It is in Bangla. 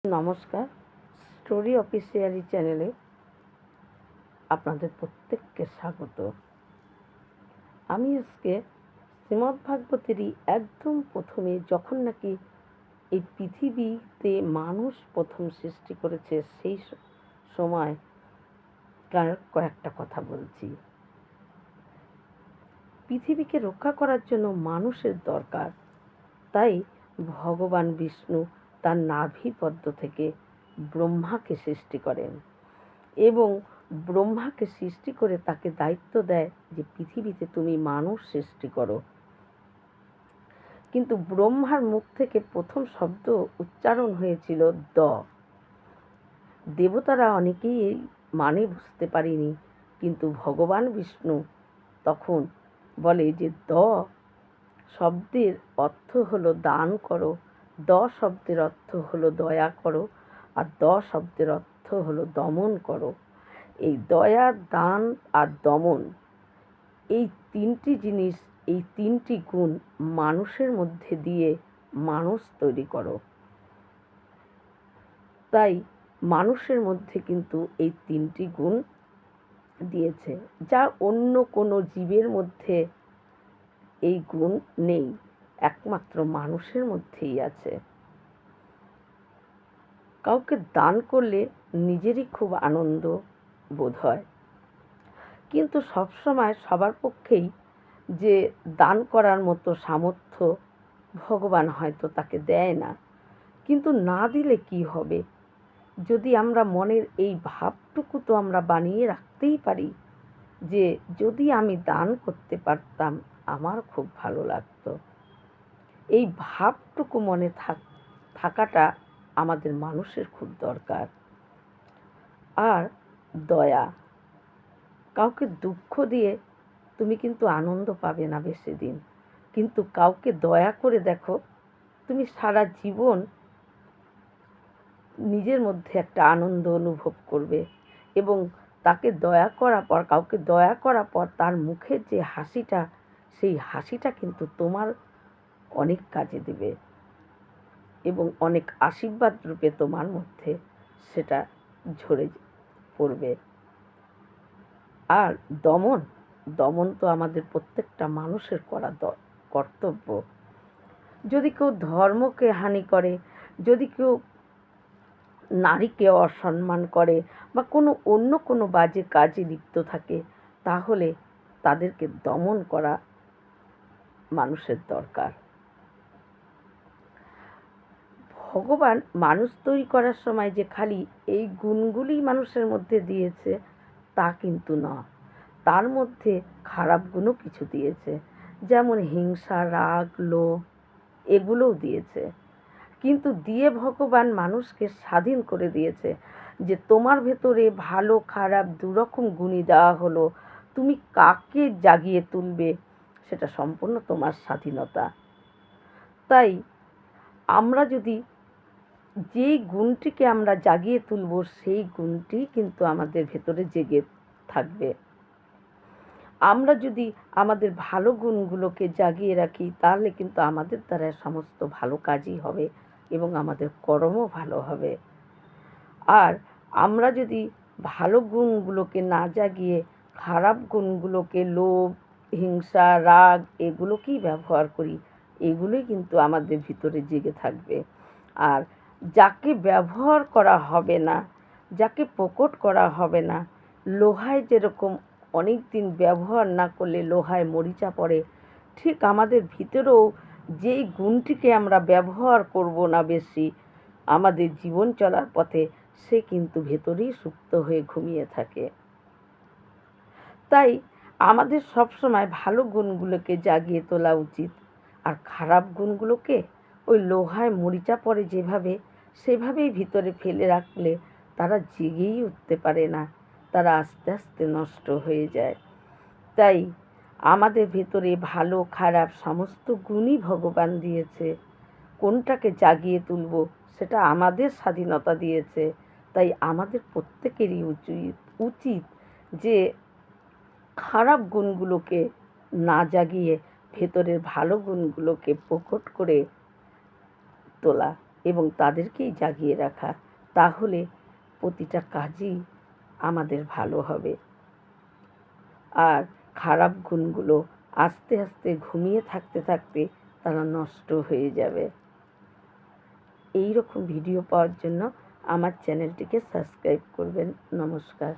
নমস্কার, স্টোরি অফিসিয়ালি চ্যানেলে আপনাদের প্রত্যেককে স্বাগত। আমি আজকে শ্রীমদ্ভাগবতেরই একদম প্রথমে যখন নাকি এই পৃথিবীতে মানুষ প্রথম সৃষ্টি করেছে সেই সময় কয়েকটা কথা বলছি। পৃথিবীকে রক্ষা করার জন্য মানুষের দরকার, তাই ভগবান বিষ্ণু তার নাভিপদ্ম থেকে ব্রহ্মাকে সৃষ্টি করেন এবং ব্রহ্মাকে সৃষ্টি করে তাকে দায়িত্ব দেয় যে পৃথিবীতে তুমি মানুষ সৃষ্টি করো। কিন্তু ব্রহ্মার মুখ থেকে প্রথম শব্দ উচ্চারণ হয়েছিল দ। দেবতারা অনেকেই এই মানে বুঝতে পারেনি, কিন্তু ভগবান বিষ্ণু তখন বলে যে দ শব্দের অর্থ হলো দান করো, দ শব্দের অর্থ হলো দয়া করো, আর দ শব্দের অর্থ হলো দমন করো। এই দয়া, দান আর দমন, এই তিনটি জিনিস, এই তিনটি গুণ মানুষের মধ্যে দিয়ে মানুষ তৈরি করো। তাই মানুষের মধ্যে কিন্তু এই তিনটি গুণ দিয়েছে, যা অন্য কোনো জীবের মধ্যে এই গুণ নেই, একমাত্র মানুষের মধ্যেই আছে। কাউকে দান করলে নিজেরই খুব আনন্দ বোধ হয়, কিন্তু সবসময় সবার পক্ষেই যে দান করার মতো সামর্থ্য ভগবান হয়তো তাকে দেয় না। কিন্তু না দিলে কি হবে? যদি আমরা মনের এই ভাবটুকু তো আমরা বানিয়ে রাখতেই পারি যে যদি আমি দান করতে পারতাম আমার খুব ভালো লাগতো। এই ভাবটুকু মনে থাকাটা আমাদের মানুষের খুব দরকার। আর দয়া, কাউকে দুঃখ দিয়ে তুমি কিন্তু আনন্দ পাবে না বেশি দিন, কিন্তু কাউকে দয়া করে দেখো, তুমি সারা জীবন নিজের মধ্যে একটা আনন্দ অনুভব করবে। এবং তাকে দয়া করার পর, কাউকে দয়া করার পর তার মুখের যে হাসিটা, সেই হাসিটা কিন্তু তোমার অনেক কাজে দেবে এবং অনেক আশীর্বাদ রূপে তোমার মধ্যে সেটা ঝরে পড়বে। আর দমন, দমন তো আমাদের প্রত্যেকটা মানুষের করা কর্তব্য। যদি কেউ ধর্মকে হানি করে, যদি কেউ নারীকে অসম্মান করে বা অন্য কোনো বাজে কাজে লিপ্ত থাকে, তাহলে তাদেরকে দমন করা মানুষের দরকার। ভগবান মানুষ তৈরি করার সময় যে খালি এই গুণগুলি মানুষের মধ্যে দিয়েছে তা কিন্তু না, তার মধ্যে খারাপ গুণও কিছু দিয়েছে, যেমন হিংসা, রাগ, লোভ, এগুলোও দিয়েছে। কিন্তু দিয়ে ভগবান মানুষকে স্বাধীন করে দিয়েছে যে তোমার ভেতরে ভালো খারাপ দুরকম গুণই দেওয়া হলো, তুমি কাকে জাগিয়ে তুলবে সেটা সম্পূর্ণ তোমার স্বাধীনতা। তাই আমরা যদি যেই গুণটিকে আমরা জাগিয়ে তুলব সেই গুণটি কিন্তু আমাদের ভেতরে জেগে থাকবে। আমরা যদি আমাদের ভালো গুণগুলোকে জাগিয়ে রাখি তাহলে কিন্তু আমাদের দ্বারা সমস্ত ভালো কাজই হবে এবং আমাদের কর্মও ভালো হবে। আর আমরা যদি ভালো গুণগুলোকে না জাগিয়ে খারাপ গুণগুলোকে, লোভ, হিংসা, রাগ, এগুলোকেই ব্যবহার করি, এগুলোই কিন্তু আমাদের ভিতরে জেগে থাকবে। আর যাকে ব্যবহার করা হবে না, যাকে প্রকট করা হবে না, লোহায় যেরকম অনেক দিন ব্যবহার না করলে লোহায় মরিচা পড়ে, ঠিক আমাদের ভিতরেও যেই গুণটিকে আমরা ব্যবহার করব না বেশি আমাদের জীবন চলার পথে, সে কিন্তু ভেতরেই সুপ্ত হয়ে ঘুমিয়ে থাকে। তাই আমাদের সবসময় ভালো গুণগুলোকে জাগিয়ে তোলা উচিত, আর খারাপ গুণগুলোকে ওই লোহায় মরিচা পড়ে যেভাবে, সেভাবেই ভিতরে ফেলে রাখলে তারা জেগেই উঠতে পারে না, তারা আস্তে আস্তে নষ্ট হয়ে যায়। তাই আমাদের ভেতরে ভালো খারাপ সমস্ত গুণই ভগবান দিয়েছে, কোনটাকে জাগিয়ে তুলব সেটা আমাদের স্বাধীনতা দিয়েছে। তাই আমাদের প্রত্যেকেরই উচিত যে খারাপ গুণগুলোকে না জাগিয়ে ভেতরের ভালো গুণগুলোকে প্রকট করে তোলা। এবং তাদেরকেই জাগিয়ে রাখা, তাহলে প্রতিটা কাজই আমাদের ভালো হবে। আর খারাপ গুণগুলো আস্তে আস্তে ঘুমিয়ে থাকতে থাকতে তারা নষ্ট হয়ে যাবে। এই রকম ভিডিও পাওয়ার জন্য আমার চ্যানেলটিকে সাবস্ক্রাইব করবেন। নমস্কার।